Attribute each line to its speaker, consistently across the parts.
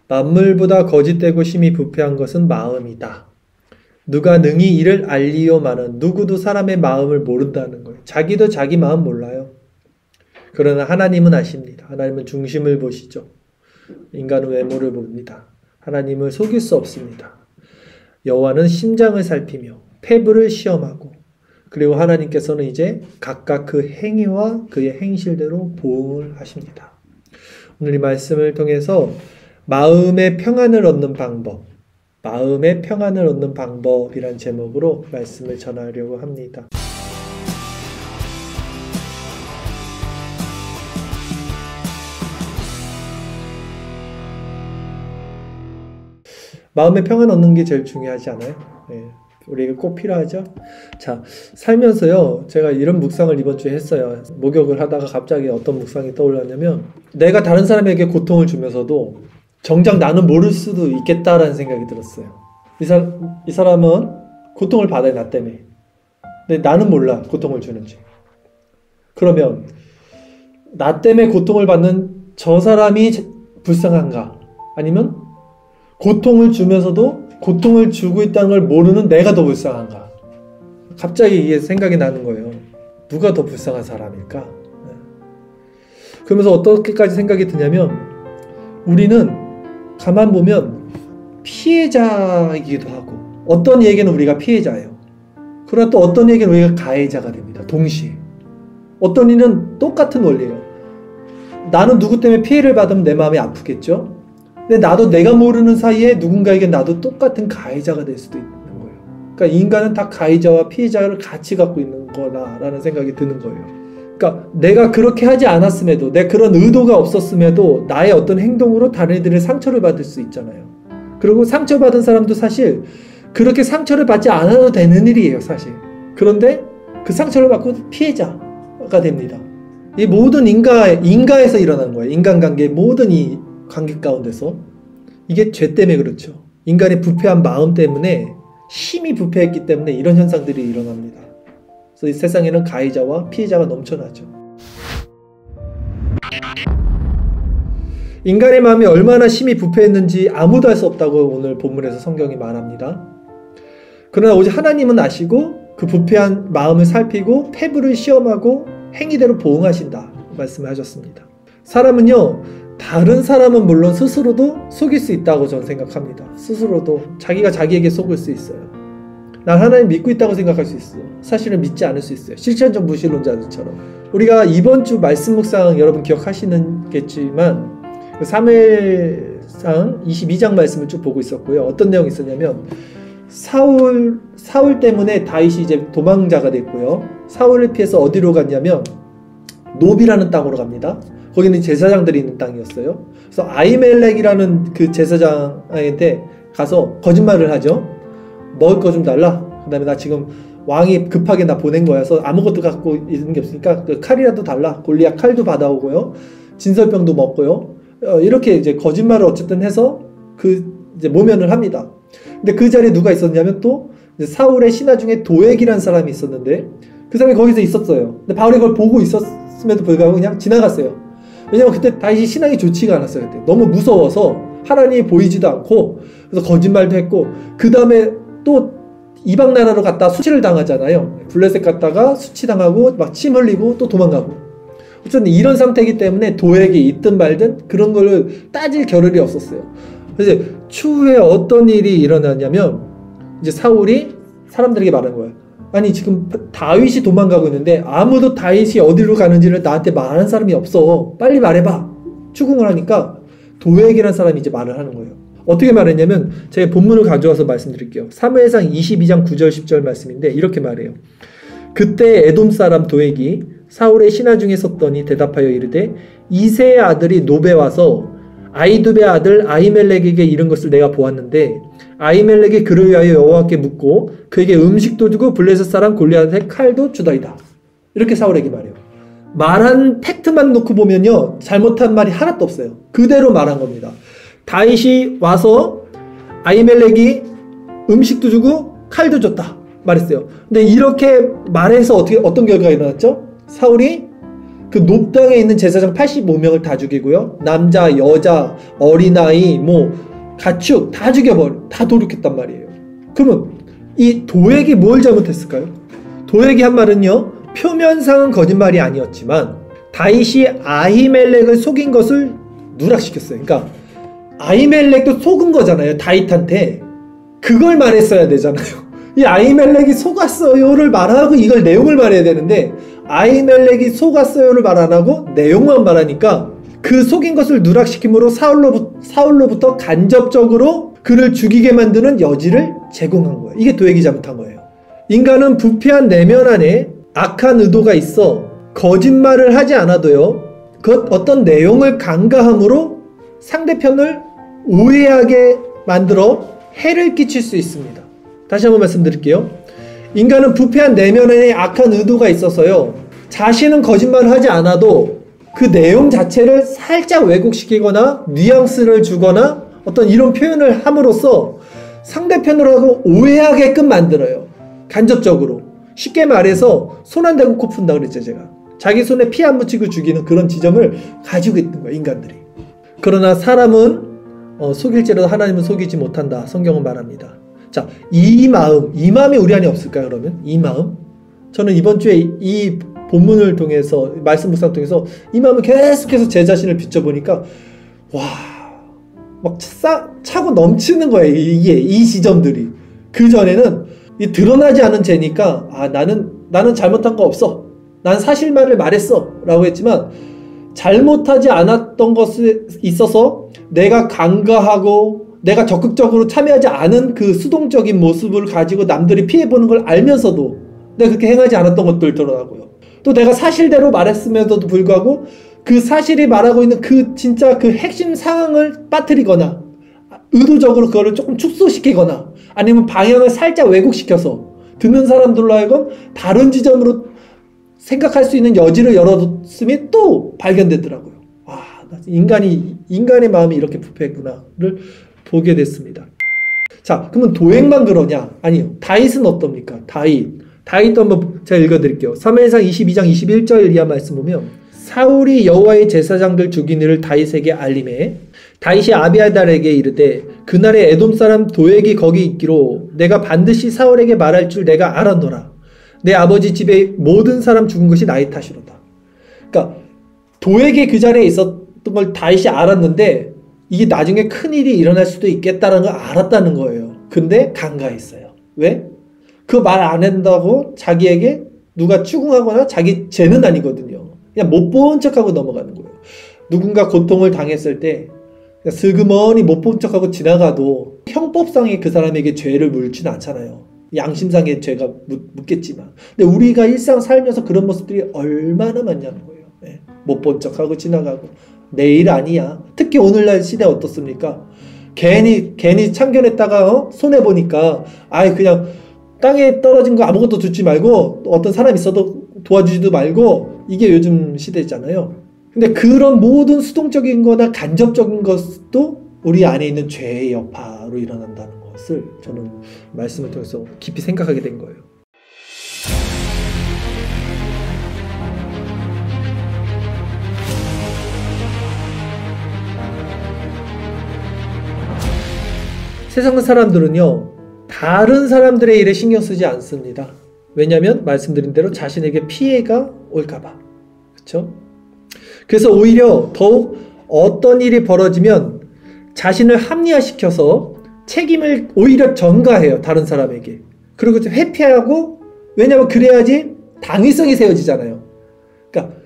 Speaker 1: 만물보다 거짓되고 심히 부패한 것은 마음이다. 누가 능히 이를 알리요마는 누구도 사람의 마음을 모른다는 거예요. 자기도 자기 마음 몰라요. 그러나 하나님은 아십니다. 하나님은 중심을 보시죠. 인간은 외모를 봅니다. 하나님을 속일 수 없습니다. 여호와는 심장을 살피며 폐부를 시험하고, 그리고 하나님께서는 이제 각각 그 행위와 그의 행실대로 보응을 하십니다. 오늘 이 말씀을 통해서 마음의 평안을 얻는 방법, 마음의 평안을 얻는 방법이란 제목으로 말씀을 전하려고 합니다. 마음의 평안 얻는 게 제일 중요하지 않아요? 네, 우리에게 꼭 필요하죠? 자, 살면서요, 제가 이런 묵상을 이번 주에 했어요. 목욕을 하다가 갑자기 어떤 묵상이 떠올랐냐면, 내가 다른 사람에게 고통을 주면서도 정작 나는 모를 수도 있겠다라는 생각이 들었어요. 이 사람은 고통을 받아요, 나 때문에. 근데 나는 몰라, 고통을 주는지. 그러면 나 때문에 고통을 받는 저 사람이 불쌍한가? 아니면 고통을 주면서도 고통을 주고 있다는 걸 모르는 내가 더 불쌍한가? 갑자기 이게 생각이 나는 거예요. 누가 더 불쌍한 사람일까? 그러면서 어떻게까지 생각이 드냐면, 우리는 가만 보면 피해자이기도 하고, 어떤 얘기는 우리가 피해자예요. 그러나 또 어떤 얘기는 우리가 가해자가 됩니다. 동시에. 어떤 일은 똑같은 원리예요. 나는 누구 때문에 피해를 받으면 내 마음이 아프겠죠? 근데 나도 내가 모르는 사이에 누군가에게 나도 똑같은 가해자가 될 수도 있는 거예요. 그러니까 인간은 다 가해자와 피해자를 같이 갖고 있는 거다라는 생각이 드는 거예요. 그러니까 내가 그렇게 하지 않았음에도, 내 그런 의도가 없었음에도 나의 어떤 행동으로 다른 이들의 상처를 받을 수 있잖아요. 그리고 상처받은 사람도 사실 그렇게 상처를 받지 않아도 되는 일이에요, 사실. 그런데 그 상처를 받고 피해자가 됩니다. 이 모든 인가에서 일어나는 거예요. 인간관계의 모든 이 관계 가운데서. 이게 죄 때문에 그렇죠. 인간의 부패한 마음 때문에, 심히 부패했기 때문에 이런 현상들이 일어납니다. 그래서 이 세상에는 가해자와 피해자가 넘쳐나죠. 인간의 마음이 얼마나 심히 부패했는지 아무도 알 수 없다고 오늘 본문에서 성경이 말합니다. 그러나 오직 하나님은 아시고 그 부패한 마음을 살피고 폐부를 시험하고 행위대로 보응하신다 말씀을 하셨습니다. 사람은요, 다른 사람은 물론 스스로도 속일 수 있다고 저는 생각합니다. 스스로도 자기가 자기에게 속을 수 있어요. 난 하나님 믿고 있다고 생각할 수 있어요. 사실은 믿지 않을 수 있어요. 실천적 무신론자들처럼. 우리가 이번 주 말씀 묵상 여러분 기억하시겠지만 사무엘상 22장 말씀을 쭉 보고 있었고요. 어떤 내용이 있었냐면, 사울 때문에 다윗이 이제 도망자가 됐고요. 사울을 피해서 어디로 갔냐면 노비라는 땅으로 갑니다. 거기는 제사장들이 있는 땅이었어요. 그래서 아히멜렉이라는 그 제사장한테 가서 거짓말을 하죠. 먹을 거 좀 달라. 그 다음에 나 지금 왕이 급하게 나 보낸 거야. 그래서 아무것도 갖고 있는 게 없으니까 그 칼이라도 달라. 골리앗 칼도 받아오고요. 진설병도 먹고요. 이렇게 이제 거짓말을 어쨌든 해서 이제 모면을 합니다. 근데 그 자리에 누가 있었냐면 또 이제 사울의 신하 중에 도액이라는 사람이 있었는데, 그 사람이 거기서 있었어요. 근데 바울이 그걸 보고 있었음에도 불구하고 그냥 지나갔어요. 왜냐면 그때 다윗이 신앙이 좋지가 않았어요. 그때 너무 무서워서 하나님이 보이지도 않고, 그래서 거짓말도 했고, 그 다음에 또 이방 나라로 갔다 수치를 당하잖아요. 블레셋 갔다가 수치당하고 막 침 흘리고 또 도망가고. 어쨌든 이런 상태이기 때문에 도액이 있든 말든 그런 거를 따질 겨를이 없었어요. 그래서 추후에 어떤 일이 일어났냐면, 이제 사울이 사람들에게 말하는 거예요. 아니 지금 다윗이 도망가고 있는데 아무도 다윗이 어디로 가는지를 나한테 말하는 사람이 없어. 빨리 말해봐. 추궁을 하니까 도액이라는 사람이 이제 말을 하는 거예요. 어떻게 말했냐면, 제가 본문을 가져와서 말씀드릴게요. 사무엘상 22장 9절 10절 말씀인데 이렇게 말해요. 그때 에돔 사람 도액이 사울의 신하 중에 섰더니 대답하여 이르되, 이새의 아들이 노베 와서 아히두베의 아들 아히멜렉에게 이른 것을 내가 보았는데, 아히멜렉이 그를 위하여 여호와께 묻고 그에게 음식도 주고 블레셋 사람 골리앗의 칼도 주더이다. 이렇게 사울에게 말해요. 말한 팩트만 놓고 보면요, 잘못한 말이 하나도 없어요. 그대로 말한 겁니다. 다윗이 와서 아히멜렉이 음식도 주고 칼도 줬다 말했어요. 근데 이렇게 말해서 어떤 결과가 일어났죠? 사울이 그 높당에 있는 제사장 85명을 다 죽이고요. 남자, 여자, 어린아이, 뭐 가축 다 죽여버려. 다 도륙했단 말이에요. 그러면 이 도액이 뭘 잘못했을까요? 도액이 한 말은요, 표면상은 거짓말이 아니었지만 다윗이 아히멜렉을 속인 것을 누락시켰어요. 그러니까 아히멜렉도 속은 거잖아요. 다윗한테. 그걸 말했어야 되잖아요. 이 아히멜렉이 속았어요를 말하고 이걸 내용을 말해야 되는데 아히멜렉이 속았어요를 말 안 하고 내용만 말하니까 그 속인 것을 누락시킴으로 사울로부터 간접적으로 그를 죽이게 만드는 여지를 제공한 거예요. 이게 도액이 잘못한 거예요. 인간은 부패한 내면 안에 악한 의도가 있어 거짓말을 하지 않아도요, 그 어떤 내용을 간과함으로 상대편을 오해하게 만들어 해를 끼칠 수 있습니다. 다시 한번 말씀드릴게요. 인간은 부패한 내면에 악한 의도가 있어서요, 자신은 거짓말을 하지 않아도 그 내용 자체를 살짝 왜곡시키거나 뉘앙스를 주거나 어떤 이런 표현을 함으로써 상대편으로 오해하게끔 만들어요. 간접적으로. 쉽게 말해서 손 안 대고 코 푼다 그랬죠, 제가. 자기 손에 피 안 묻히고 죽이는 그런 지점을 가지고 있는 거예요, 인간들이. 그러나 사람은 속일지라도 하나님은 속이지 못한다. 성경은 말합니다. 자, 이 마음이 우리 안에 없을까요, 그러면? 이 마음? 저는 이번 주에 이 본문을 통해서, 말씀 묵상 통해서 이 마음을 계속해서 제 자신을 비춰보니까, 와, 막 차고 넘치는 거예요, 이 지점들이. 그 전에는 드러나지 않은 죄니까, 나는 잘못한 거 없어. 난 사실만을 말했어. 라고 했지만, 잘못하지 않았던 것에 있어서 내가 간과하고 내가 적극적으로 참여하지 않은 그 수동적인 모습을 가지고 남들이 피해보는 걸 알면서도 내가 그렇게 행하지 않았던 것들 드러나고요. 또 내가 사실대로 말했음에도 불구하고 그 사실이 말하고 있는 진짜 그 핵심 상황을 빠뜨리거나 의도적으로 그거를 조금 축소시키거나 아니면 방향을 살짝 왜곡시켜서 듣는 사람들로 하여금 다른 지점으로 생각할 수 있는 여지를 열어뒀음이 또 발견되더라고요. 와, 인간의 마음이 이렇게 부패했구나를 보게 됐습니다. 자, 그러면 도액만 그러냐? 아니요. 다윗은 어떻습니까? 다윗도 한번 제가 읽어드릴게요. 사무엘상 22장 21절 이하 말씀 보면, 사울이 여호와의 제사장들 죽인 일을 다윗에게 알림해 다윗이 아비아달에게 이르되 그날에 에돔 사람 도액이 거기 있기로 내가 반드시 사울에게 말할 줄 내가 알았노라. 내 아버지 집에 모든 사람 죽은 것이 나의 탓이로다. 그러니까 도액이 그 자리에 있었던 걸 다윗이 알았는데 이게 나중에 큰일이 일어날 수도 있겠다는 걸 알았다는 거예요. 근데 간과했어요. 왜? 그 말 안 한다고 자기에게 누가 추궁하거나 자기 죄는 아니거든요. 그냥 못 본 척하고 넘어가는 거예요. 누군가 고통을 당했을 때 슬그머니 못 본 척하고 지나가도 형법상에 그 사람에게 죄를 물지는 않잖아요. 양심상의 죄가 묻겠지만. 근데 우리가 일상 살면서 그런 모습들이 얼마나 많냐는 거예요. 네. 못 본 척하고 지나가고 내일 아니야. 특히 오늘날 시대 어떻습니까? 괜히 참견했다가 손해보니까 그냥 땅에 떨어진 거 아무것도 듣지 말고 어떤 사람 있어도 도와주지도 말고 이게 요즘 시대잖아요. 근데 그런 모든 수동적인 거나 간접적인 것도 우리 안에 있는 죄의 여파로 일어난다는 것을 저는 말씀을 통해서 깊이 생각하게 된 거예요. 세상 사람들은요, 다른 사람들의 일에 신경 쓰지 않습니다. 왜냐하면 말씀드린 대로 자신에게 피해가 올까봐. 그렇죠? 그래서 오히려 더욱 어떤 일이 벌어지면 자신을 합리화시켜서 책임을 오히려 전가해요. 다른 사람에게. 그리고 좀 회피하고, 왜냐하면 그래야지 당위성이 세워지잖아요. 그러니까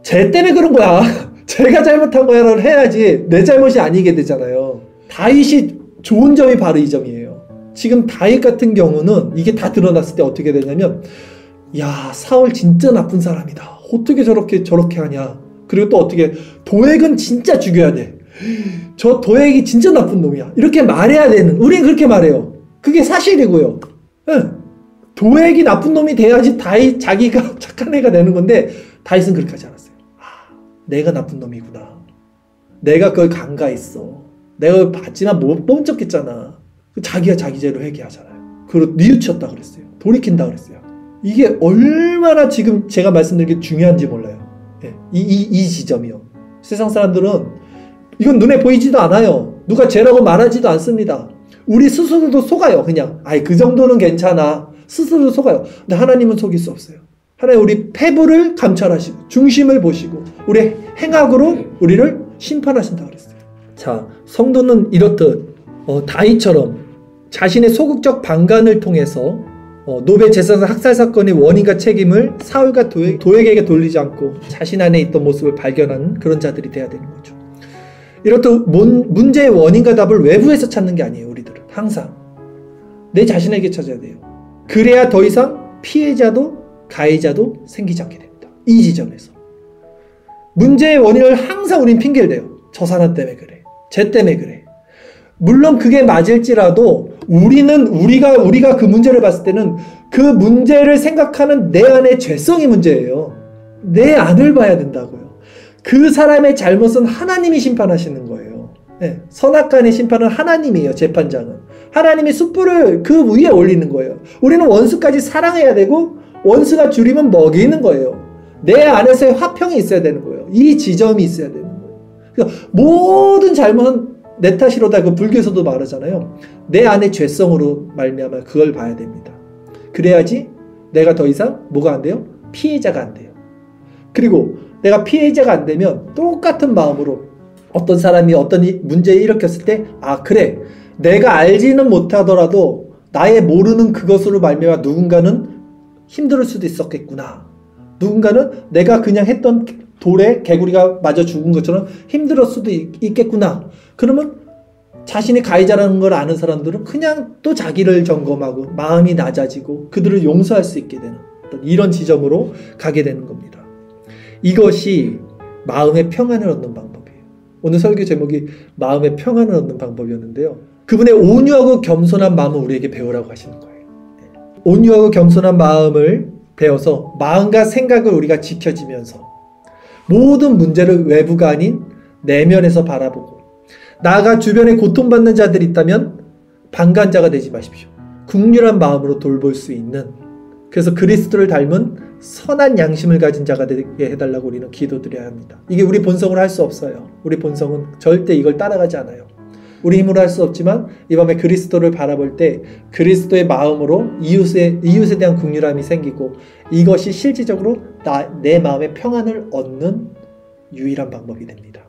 Speaker 1: 쟤 때문에 그런 거야. 제가 잘못한 거야 라고 해야지 내 잘못이 아니게 되잖아요. 다윗이 좋은 점이 바로 이 점이에요. 지금 다윗 같은 경우는 이게 다 드러났을 때 어떻게 되냐면, 야, 사울 진짜 나쁜 사람이다. 어떻게 저렇게 하냐. 그리고 또 어떻게, 도액은 진짜 죽여야 돼. 저 도액이 진짜 나쁜 놈이야. 이렇게 말해야 되는, 우리는 그렇게 말해요. 그게 사실이고요. 도액이 나쁜 놈이 돼야지 다윗 자기가 착한 애가 되는 건데, 다윗은 그렇게 하지 않았어요. 내가 나쁜 놈이구나. 내가 그걸 간과했어. 내가 봤지만 못 본 척 했잖아. 자기가 자기 죄로 회개하잖아요. 그리고 뉘우쳤다 그랬어요. 돌이킨다 그랬어요. 이게 얼마나 지금 제가 말씀드린 게 중요한지 몰라요. 이 지점이요. 세상 사람들은 이건 눈에 보이지도 않아요. 누가 죄라고 말하지도 않습니다. 우리 스스로도 속아요. 그냥 그 정도는 괜찮아. 스스로 속아요. 근데 하나님은 속일 수 없어요. 하나님 우리 패부를 감찰하시고 중심을 보시고 우리 행악으로 우리를 심판하신다고 그랬어요. 자, 성도는 이렇듯 다윗처럼 자신의 소극적 방관을 통해서 노베 제사장 학살 사건의 원인과 책임을 사울과 도액에게 돌리지 않고 자신 안에 있던 모습을 발견하는 그런 자들이 돼야 되는 거죠. 이렇듯 문제의 원인과 답을 외부에서 찾는 게 아니에요. 우리들은 항상 내 자신에게 찾아야 돼요. 그래야 더 이상 피해자도 가해자도 생기지 않게 됩니다. 이 지점에서 문제의 원인을 항상 우린 핑계를 대요. 저 사람 때문에 그래, 쟤 때문에 그래. 물론 그게 맞을지라도 우리가 그 문제를 봤을 때는 그 문제를 생각하는 내 안의 죄성이 문제예요. 내 안을 봐야 된다고요. 그 사람의 잘못은 하나님이 심판하시는 거예요. 선악간의 심판은 하나님이에요. 재판장은 하나님이 숯불을 그 위에 올리는 거예요. 우리는 원수까지 사랑해야 되고 원수가 줄이면 먹이는 거예요. 내 안에서의 화평이 있어야 되는 거예요. 이 지점이 있어야 되는 거예요. 그러니까 모든 잘못은 내 탓이로다. 그 불교에서도 말하잖아요. 내 안의 죄성으로 말미암아 그걸 봐야 됩니다. 그래야지 내가 더 이상 뭐가 안 돼요? 피해자가 안 돼요. 그리고 내가 피해자가 안 되면 똑같은 마음으로 어떤 사람이 어떤 문제를 일으켰을 때 그래 내가 알지는 못하더라도 나의 모르는 그것으로 말미암아 누군가는 힘들 수도 있었겠구나. 누군가는 내가 그냥 했던 돌에 개구리가 맞아 죽은 것처럼 힘들 수도 있겠구나. 그러면 자신이 가해자라는 걸 아는 사람들은 그냥 또 자기를 점검하고 마음이 낮아지고 그들을 용서할 수 있게 되는 이런 지점으로 가게 되는 겁니다. 이것이 마음의 평안을 얻는 방법이에요. 오늘 설교 제목이 마음의 평안을 얻는 방법이었는데요. 그분의 온유하고 겸손한 마음을 우리에게 배우라고 하시는 거예요. 온유하고 겸손한 마음을 배워서 마음과 생각을 우리가 지켜지면서 모든 문제를 외부가 아닌 내면에서 바라보고 나아가 주변에 고통받는 자들이 있다면 방관자가 되지 마십시오. 긍휼한 마음으로 돌볼 수 있는, 그래서 그리스도를 닮은 선한 양심을 가진 자가 되게 해달라고 우리는 기도드려야 합니다. 이게 우리 본성으로 할 수 없어요. 우리 본성은 절대 이걸 따라가지 않아요. 우리 힘으로 할 수 없지만 이 밤에 그리스도를 바라볼 때 그리스도의 마음으로 이웃에 대한 긍휼함이 생기고 이것이 실질적으로 내 마음의 평안을 얻는 유일한 방법이 됩니다.